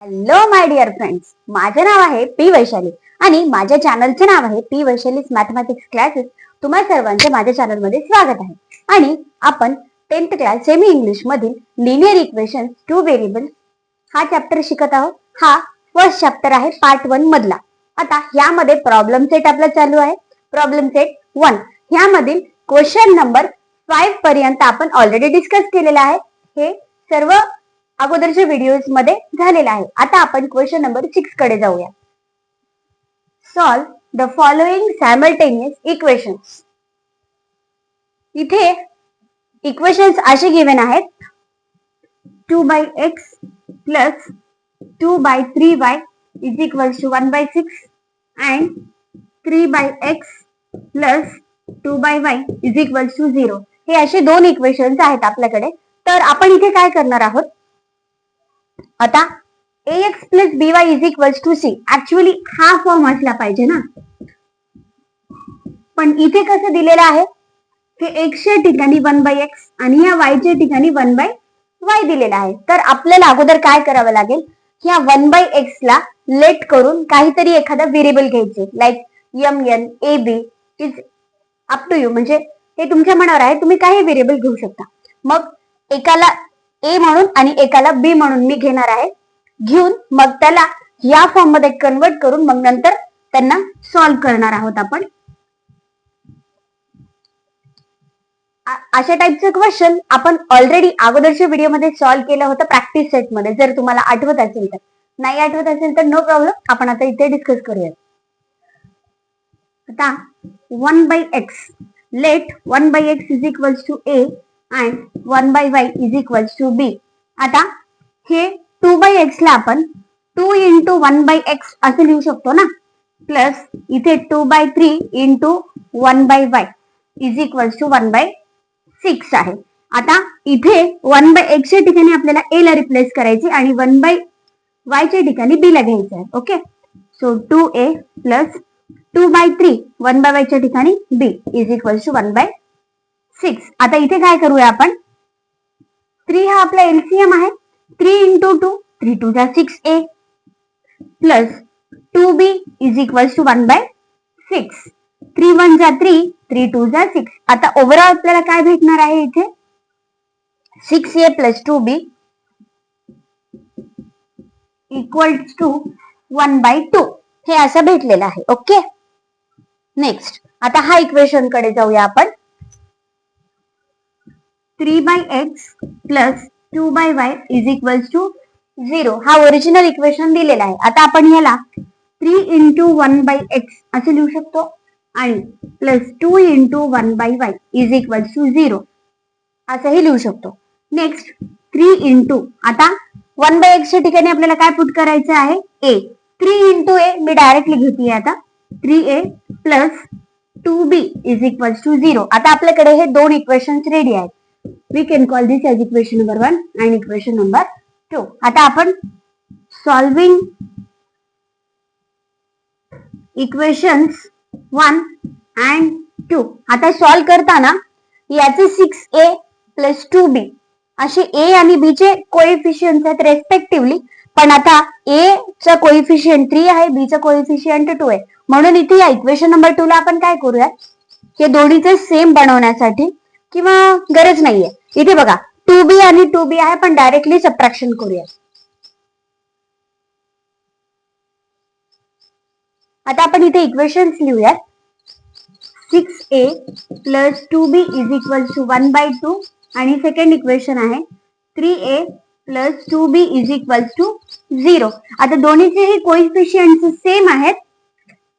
Hello my dear friends, माझे नाव आहे P Vaishali आणि माझ्या चॅनलचे नाव आहे पी वैशालीज मॅथमॅटिक्स क्लासेस. तुम्हा सर्वांचे माझ्या चॅनलमध्ये स्वागत आहे. आणि आपण 10th क्लास सेमी इंग्लिश मधील लिनियर इक्वेशन्स टू व्हेरिएबल्स हा चॅप्टर शिकत आहोत. हा फर्स्ट चॅप्टर आहे पार्ट 1 मधला. आता यामध्ये प्रॉब्लेम सेट आपला चालू आहे. प्रॉब्लेम सेट 1 ह्यामधील क्वेश्चन नंबर 5 पर्यंत आपण ऑलरेडी डिस्कस केलेला आहे. हे सर्व अगोदरच्या व्हिडिओज मध्ये झालेला आहे. आता आपण क्वेश्चन नंबर 6 कडे जाऊया. Solve the following simultaneous equations. इथे इक्वेशन्स असे गिवन आहेत. 2x plus 2/3y is equals to 1/6 and 3x plus 2y is equals to 0. हे असे दोन इक्वेशन्स आहेत आपल्याकडे. तर आपण इथे काय करणार आहोत, आता ax plus by is equals to c. Actually हा फॉर्म असला पाहिजे ना, पण इथे कसं दिलेलं आहे की x च्या ठिकाणी 1/x आणि या y च्या ठिकाणी 1/y दिलेला आहे. तर आपल्याला अगोदर काय करावं लागेल, ह्या 1/x ला लेट करून काहीतरी एखादा व्हेरिएबल घ्यायचे. Like mn ab is up to you, म्हणजे हे तुमच्या मनावर आहे, तुम्ही काही व्हेरिएबल घेऊ शकता. मग एकाला a म्हणून आणि एकाला b म्हणून मी घेणार आहे. घेऊन मग त्याला या फॉर्म मध्ये कन्वर्ट करून मग नंतर त्यांना सॉल्व्ह करणार आहोत आपण. अशा टाइपचे क्वेश्चन आपण ऑलरेडी अगोदरच्या व्हिडिओमध्ये सॉल्व्ह केलं होतं प्रॅक्टिस सेट मध्ये, जर तुम्हाला आठवत असेल तर. नाही आठवत असेल तर नो प्रॉब्लेम, आपण आता इथे डिस्कस करूया. आता 1/x, let 1/x is equals to a and 1/y is equals to b. आता हे 2/x ला आपण 2 into 1/x असं लिहू शकतो ना, प्लस इथे 2/3 into 1/y is equals to 1/6 आहे. आता इथे 1/x च्या ठिकाणी आपल्याला a ला रिप्लेस करायची आणि 1/y च्या ठिकाणी b ला घ्यायचं आहे. Okay, so 2a plus 2/3 1/y च्या ठिकाणी b इज इक्वल्स टू 1/6. आता इथे काय करूया आपण, 3 हा आपला एलसीएम आहे. 3 into 2, 3 2 जा 6a plus 2b is equals to 1/6. 3 1 जा 3, 3 2 जा 6. आता ओव्हरऑल आपल्याला काय भेटणार आहे इथे, 6a plus 2b equals to 1/2 हे असं भेटलेलं आहे. ओके, नेक्स्ट आता हा इक्वेशन कडे जाऊया आपण. 3/x plus 2/y is equals to 0 हा ओरिजिनल इक्वेशन दिलेला आहे. आता आपण ह्याला 3 into 1/x असे लिहू शकतो आणि plus 2 into 1/y is equals to 0 असंही लिहू शकतो. नेक्स्ट 3 into, आता 1/x च्या ठिकाणी आपल्याला काय पुट करायचं आहे, a. 3 into a me directly घेते आता. 3a plus 2b is equals to 0. आता आपल्याकडे हे दोन इक्वेशन्स रेडी आहेत. We can call this as equation number 1 and equation number 2. आता आपण solving equations 1 and 2. आता सॉल्व करताना याचे 6a प्लस 2b असे a आणि b चे कोएफिशियंट्स आहेत रेस्पेक्टिव्हली. पण आता a चा कोएफिशियंट 3 आहे, b चा कोएफिशियंट 2 आहे. म्हणून इथे या इक्वेशन नंबर 2 ला आपण काय करूया, हे दोन्हीचे सेम बनवण्यासाठी किंवा गरज नाहीये, इथे बघा 2b आणि 2b आहे, पण डायरेक्टली सबट्रॅक्शन करूया. आता आपण इथे इक्वेशन्स लिहूया. 6a plus 2b is equals to 1/2 आणि सेकंड इक्वेशन आहे 3a plus 2b is equals to 0. आता दोन्हीचेही कोएफिशियंट सेम आहेत,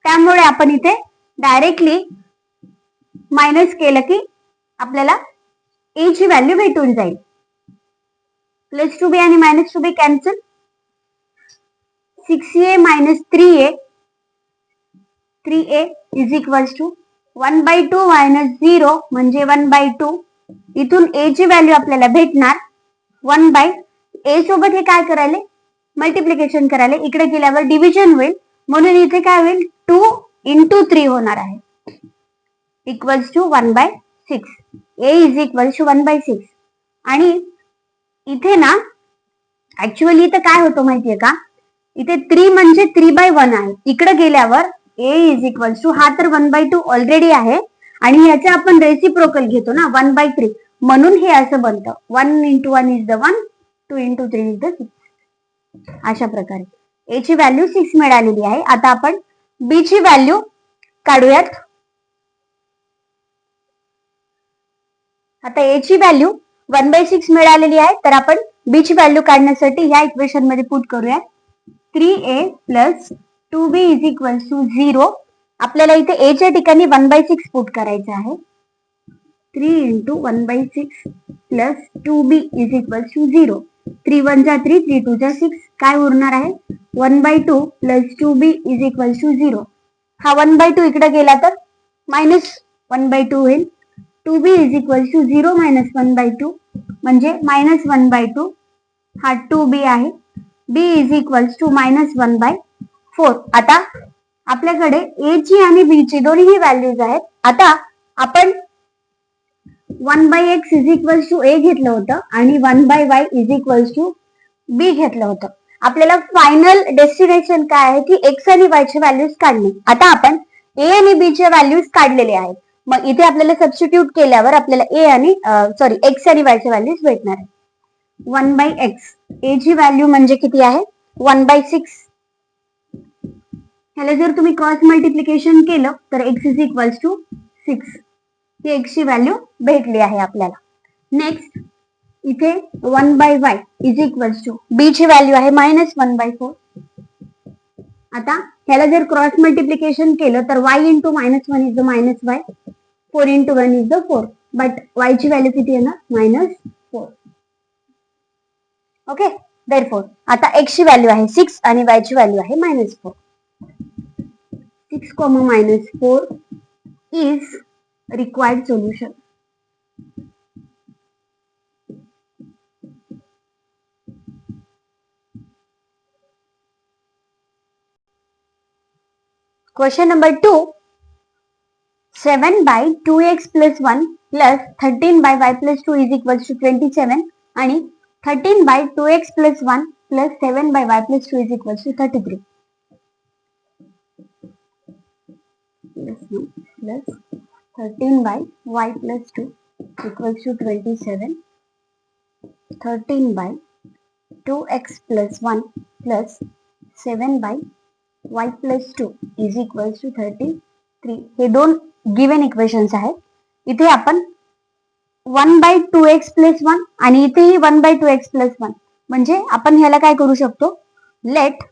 त्यामुळे आपण इथे डायरेक्टली मायनस केलं की आपल्याला a ची व्हॅल्यू भेटून जाईल. प्लस 2b आणि minus 2b cancel. 6a minus 3a is equals to 1/2 minus 0 म्हणजे 1/2. इथून a ची व्हॅल्यू आपल्याला भेटणार 1/a सोबत हे काय करायला, मल्टिप्लिकेशन करायला. इकडे गेल्यावर डिव्हिजन होईल, म्हणून इथे काय होईल 2 into 3 होणार आहे equals to 1/6. a is equals to 1/6. आणि इथे ना ऍक्च्युअली तर काय होतं माहितीये का, इथे 3 म्हणजे 3/1 आहे. इकडे गेल्यावर a इज इक्वल टू हा तर 1/2 ऑलरेडी आहे आणि याचे आपण रेसिप्रोकल घेतो ना 1/3 म्हणून हे असं बनतं 1 × 1 इज द 1 2 × 3 इज द 6. अशा प्रकारे a ची व्हॅल्यू 6 मिळालेली आहे. आता आपण b ची व्हॅल्यू काढूयात. आता a ची व्हॅल्यू 1/6 मिळालेली आहे तर आपण b ची व्हॅल्यू काढण्यासाठी ह्या इक्वेशन मध्ये पुट करूया. 3a + 2b is equal to 0. आपल्याला इथे a च्या ठिकाणी 1/6 पुट करायचं आहे. 3 × 1/6 + 2b इज इक्वल टू 0. 3 1 जा 3 3 2 जा 6 काय उरणार आहे 1/2 + 2b इज इक्वल टू 0. हा 1/2 इकडे गेला तर -1/2 होईल. 2b इज इक्वल टू 0 - 1/2 म्हणजे -1/2 हा 2b आहे. b is equal to -1/4. आता आपल्याकडे a ची आणि b ची दोन्ही व्हॅल्यूज आहेत. आता आपण 1/x is equal to a घेतलं होतं आणि 1/y is equal to b घेतलं होतं. आपल्याला फायनल डेस्टिनेशन काय आहे की x आणि y चे व्हॅल्यूज काढणे. आता आपण a आणि b चे व्हॅल्यूज काढलेले आहेत. मग इथे आपल्याला सबस्टिट्यूट केल्यावर आपल्याला x आणि y चे व्हॅल्यूज भेटणार आहे. 1/x a ची व्हॅल्यू म्हणजे किती आहे 1/6. ह्याला जर तुम्ही क्रॉस मल्टिप्लिकेशन केलं तर x इज इक्वल टू 6. ही x ची व्हॅल्यू भेटली आहे आपल्याला. नेक्स्ट इथे 1/y is equal to b ची व्हॅल्यू आहे -1/4. आता ह्याला जर क्रॉस मल्टिप्लिकेशन केलं तर y × -1 is the -y 4 × 1 is the 4 but y ची व्हॅल्यू किती येणार -4. ओके देअरफॉर आता x ची व्हॅल्यू आहे 6 आणि y ची व्हॅल्यू आहे -4. 6, -4 is required solution. Question number 2. 7/2x + 1 + 13/y + 2 is equals to 27 आणि 13/2x + 1 + 7/y + 2 is equals to 33. Plus 13/y + 2 equals to 27. 13/2x + 1 + 7/y + 2 is equals to 33. हे दोन गिवन इक्वेशन्स आहेत. इथे आपण 1/2x + 1 आणि इथेही 1/2x + 1 म्हणजे आपण ह्याला काय करू शकतो late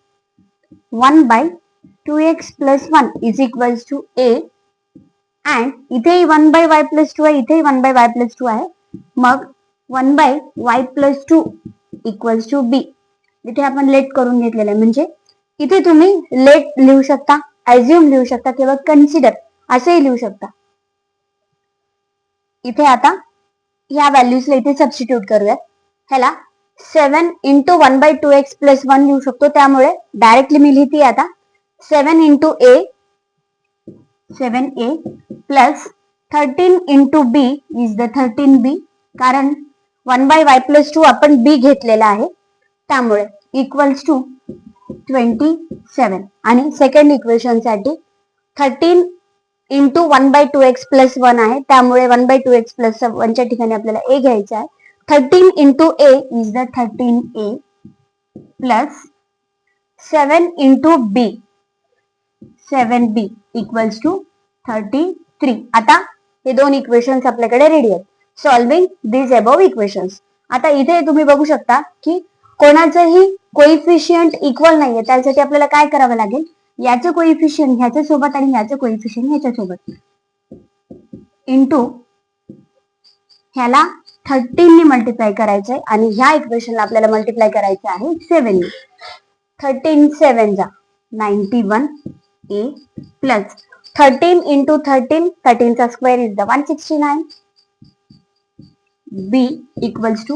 1/2x + 1 is equals to a and इथेही 1/y + 2 आहे इथेही 1/y + 2 आहे. मग 1/y + 2 equals to b. इथे आपण लेट करून घेतलेलं आहे म्हणजे इथे तुम्ही लेट लिहू शकता ॲझ्युम लिहू शकता किंवा कन्सिडर असेही लिहू शकता. इथे आता या व्हॅल्यूजला इथे सबस्टिट्यूट करूयात. ह्याला 7 × 1/2x + 1 लिहू शकतो त्यामुळे डायरेक्टली मी लिहिते आता 7 × a plus 13 × b is the 13b कारण 1/y + 2 आपण b घेतलेला आहे त्यामुळे इक्वल्स टू 27 आणि सेकंड इक्वेशन साठी 13 × 1/2x + 1 आहे त्यामुळे 1/2x + 1 च्या ठिकाणी आपल्याला a घ्यायचा आहे. 13 × a is the 13a plus 7 × b 7b equals to 33. आता हे दोन इक्वेशन्स आपल्याकडे रेडी आहेत. सॉल्विंग दिस अबोव्ह इक्वेशन्स. आता इथे तुम्ही बघू शकता की कोणाचंही कोइफिशियंट इक्वल नाहीये त्यासाठी आपल्याला काय करावं लागेल याचं कोइफिशियंट ह्याच्या सोबत आणि ह्याचं कोइफिशियंट ह्याच्या सोबत इंटू ह्याला 13 ने मल्टिप्लाय करायचंय आणि ह्या इक्वेशनला आपल्याला मल्टिप्लाय करायचं आहे 7 ने. 13 7 जा 91 a plus 13 × 13 13 चा square is the 169 b equals to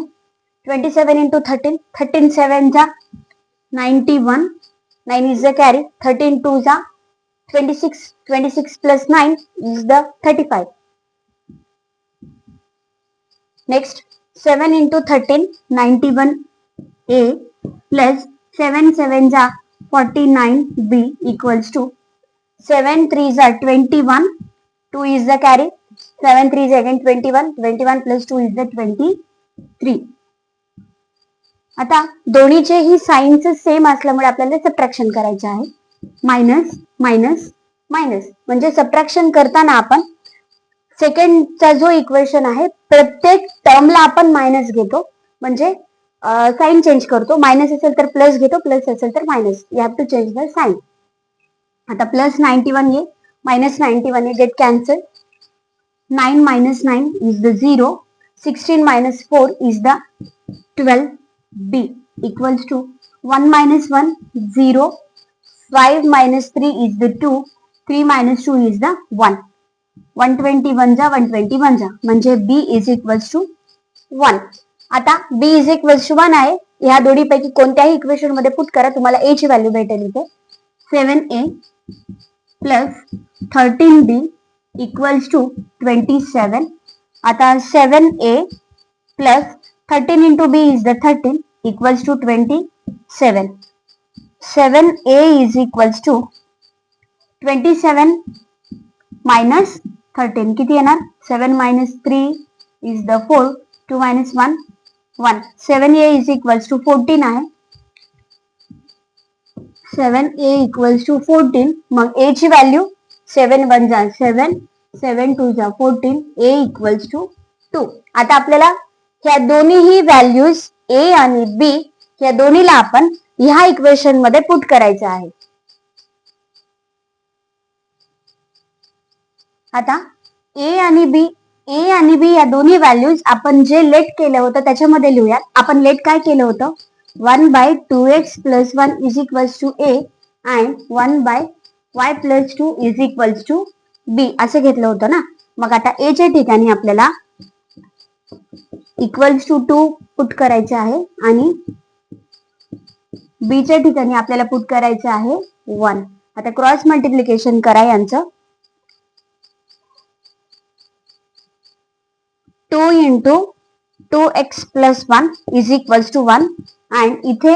27 × 13 13 7 जा 91 9 is the carry 13 2 जा 26 26 plus 9 is the 35. Next 7 × 13 91 a plus 7 7 जा 49b equals to 7 3s are 21, 2 is the carry, 7 3s again 21, 21 plus 2 is the 23. आता दोन्हीचेही साइनचे same असल्यामुळे आपल्याला subtraction करायचे आहे. Minus minus minus म्हणजे subtraction करताना आपण सेकंडचा जो इक्वेशन आहे प्रत्येक टर्मला आपण मायनस घेतो, म्हणजे साइन चेंज करतो. मायनस असेल तर प्लस घेतो, प्लस असेल तर minus. You have to change the sign. आता plus 91 y, minus 91 y, get cancel. 9 minus 9 is the 0. 16 minus 4 is the 12. B equals to 1 minus 1 0. 5 minus 3 is the 2. 3 minus 2 is the 1. 121 जा 121 जा म्हणजे B is equals to 1. आता B is equals to 1 आहे. ह्या दोन्हीपैकी कोणत्याही equation मध्ये put करा, तुम्हाला A ची व्हॅल्यू भेटेल इथे. 7A plus 13B equals to 27. आता 7A plus 13 into B is the 13 equals to 27. 7A is equals to 27 minus 13 किती येणार? 7 minus 3 is the 4. 2 minus 1 1. 7A is equals to 14 आहे. 7A equals to 14. मग A ची value 7 1 जा 7, 7 2 जा 14. A equals to 2. आता आपल्याला ह्या दोन्हीही व्हॅल्यूज A आणि B या दोन्हीला आपण ह्या इक्वेशन मध्ये पुट करायचं आहे. आता A आणि B या दोन्ही व्हॅल्यूज आपण जे लेट केलं होतं त्याच्यामध्ये लिहूयात. आपण लेट काय केलं होतं? 1/2x plus 1 is equals to A and 1/y plus 2 is equals to B असं घेतलं होतं ना. मग आता A च्या ठिकाणी आपल्याला इक्वल्स टू 2 पुट करायचे आहे आणि B च्या ठिकाणी आपल्याला पुट करायचं आहे 1. आता क्रॉस मल्टिप्लिकेशन करा यांचं. 2 into 2x plus 1 is equals to 1 and इथे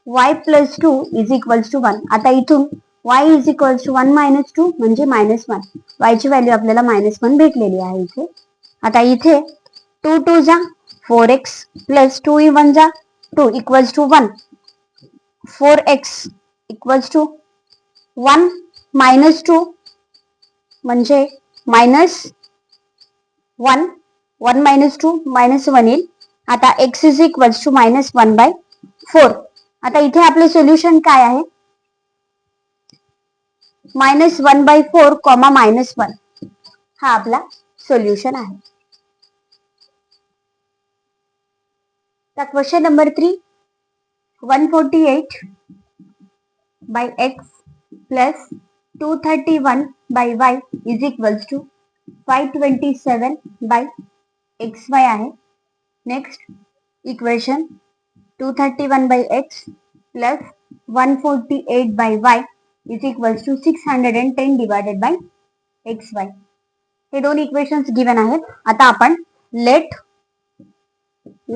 y plus 2 is equals to 1. आता इथून y is equals to 1 minus 2 म्हणजे minus 1. y ची व्हॅल्यू आपल्याला -1 भेटलेली आहे इथे. आता इथे 2 2 जा 4x plus 2 1 जा 2 equals to 1. 4x equals to 1 minus 2 म्हणजे -1. 1 minus 2 -1 येईल. आता x is equals to -1/4. आता इथे आपले सोल्युशन काय आहे? -1/4, -1 हा आपला सोल्युशन आहे. तर question number 3, 148/x plus 231/y is equals to 527/xy आहे. Next equation 231/x plus 148/y is equals to 610 divided by xy. हे दोन इक्वेशन्स गिवन आहेत. आता आपण late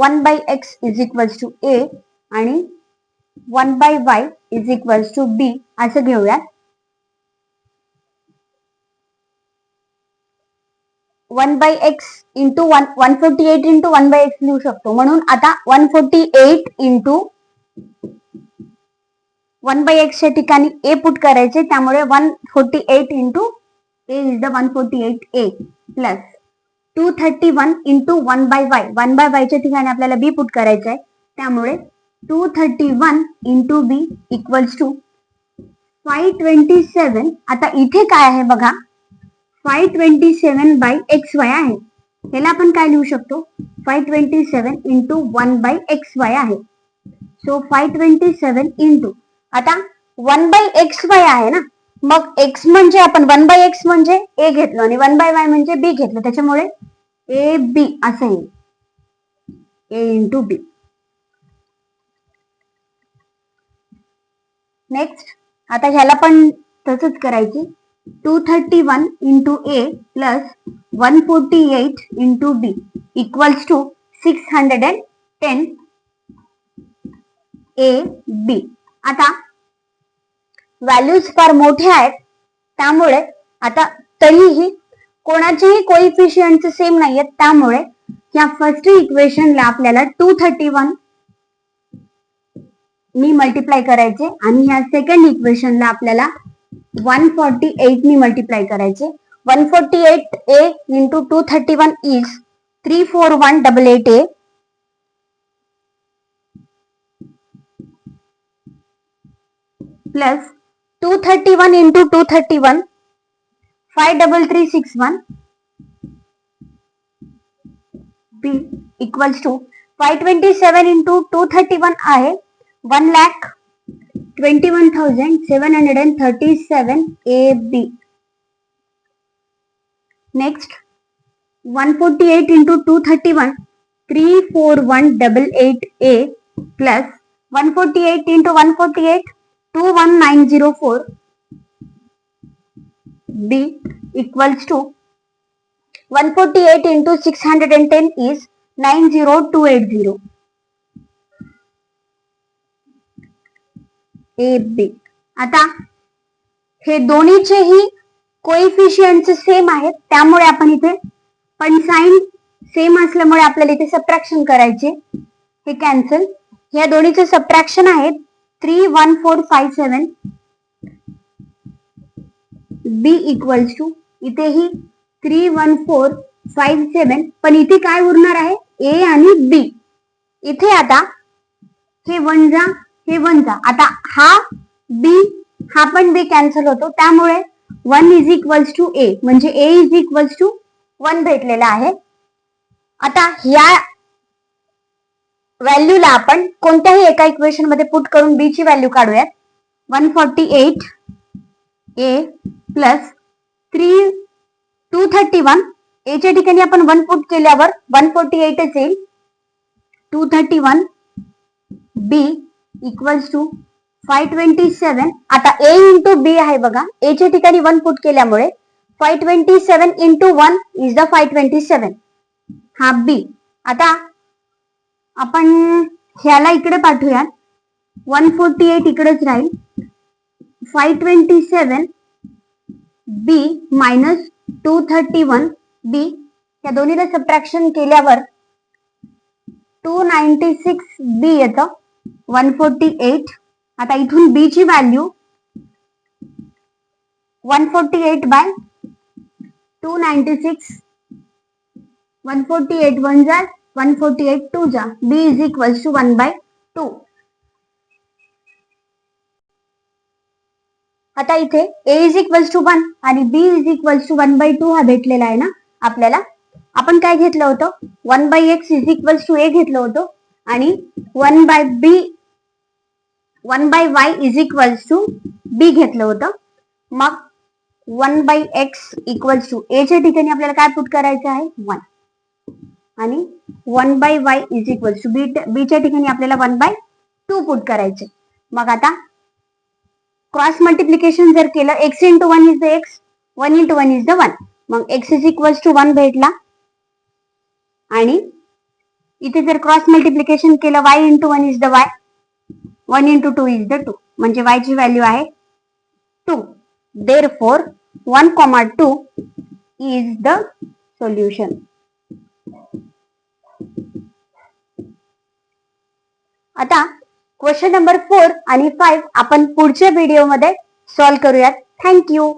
1/x is equals to A आणि 1/y is equals to B असं घेऊया. 1/x into 148 into 1/x लिहू शकतो. म्हणून आता 148 into 1/x च्या ठिकाणी A पुट करायचे, त्यामुळे 148 into A is the 148A plus 231 into 1/y. 1/y च्या ठिकाणी आपल्याला B पुट करायचं आहे, त्यामुळे 231 into B equals to 527. आता इथे काय आहे बघा, 527/xy आहे. ह्याला आपण काय लिहू शकतो? 527 into 1/xy आहे. सो 527 into आता 1/xy आहे ना, मग x म्हणजे आपण 1/x म्हणजे A घेतलो आणि 1/y म्हणजे B घेतलं, त्याच्यामुळे AB असं येईल. A into B. नेक्स्ट आता ह्याला पण तसंच करायची. 231 into A plus 148 into B equals to 610 AB. आता व्हॅल्यूज फार मोठ्या आहेत, त्यामुळे आता तरीही कोणाचेही कोइफिशियंट सेम नाहीयेत, त्यामुळे या फर्स्ट इक्वेशनला आपल्याला 231 नी मल्टिप्लाय करायचे आणि या सेकंड इक्वेशनला आपल्याला 148 नी मल्टिप्लाय करायचे. 148a into 231 is 34188a plus 231 into 231 53361 b equals to 527 into 231 आहे 1,21,737 AB. Next 148 into 231 34188A plus 148 into 148 21904 B equals to 148 into 610 is 90280 AB. आता हे दोन्हीचेही कोइफिशियंट सेम आहेत, त्यामुळे आपण इथे पण साइन सेम असल्यामुळे आपल्याला इथे सबट्रॅक्शन करायचे. हे कॅन्सल. या दोन्हीचे सबट्रॅक्शन आहेत 31457 B इक्वल्स टू इथेही 31457, पण इथे काय उरणार आहे A आणि B. इथे आता हे वन जा हे वन जा, आता हा B हा पण B कॅन्सल होतो, त्यामुळे 1 इज इक्वल्स टू A म्हणजे A इज इक्वल्स टू 1 भेटलेला आहे. आता या व्हॅल्यूला आपण कोणत्याही एका इक्वेशन मध्ये पुट करून B ची व्हॅल्यू काढूयात. 148 A प्लस 231 A च्या ठिकाणी आपण 1 पुट केल्यावर 148 येईल. 231 B इक्वल्स टू 527. आता A इंटू B आहे बघा, A च्या ठिकाणी 1 पुट केल्यामुळे 527 इंटू 1 इज द 527 हा B. आता आपण ह्याला इकडे पाठवूयात, 148 इकडेच राहील. 527 B मायनस 231 B या दोन्हीला सबट्रॅक्शन केल्यावर 296 B येतं. 148. आता इथून B ची व्हॅल्यू 148 बाय 296. 148 1 जा 148 2 जा. B is equals to 1/2. आता इथे A इज इक्वल्स टू 1 आणि B इज इक्वल्स टू 1/2 हा भेटलेला आहे ना आपल्याला. आपण काय घेतलं होतं, 1/x is equals to A घेतलं होतं आणि 1/y is equals to B घेतलं होतं. मग 1/x इक्वल्स टू A च्या ठिकाणी आपल्याला काय पुट करायचं आहे 1 आणि 1/y is equals to B च्या ठिकाणी आपल्याला 1/2 पुट करायचे. मग आता क्रॉस मल्टिप्लिकेशन जर केलं, x into 1 is the x, 1 into 1 is the 1. मग x इज इक्वल्स टू 1 भेटला आणि इथे जर क्रॉस मल्टिप्लिकेशन केलं y into 1 is the y, 1 into 2 is the 2 म्हणजे y ची व्हॅल्यू आहे 2. Therefore 1,2 is the solution. आता क्वेश्चन नंबर 4 आणि 5 आपण पुढच्या व्हिडिओमध्ये सॉल्व्ह करूयात. थँक्यू.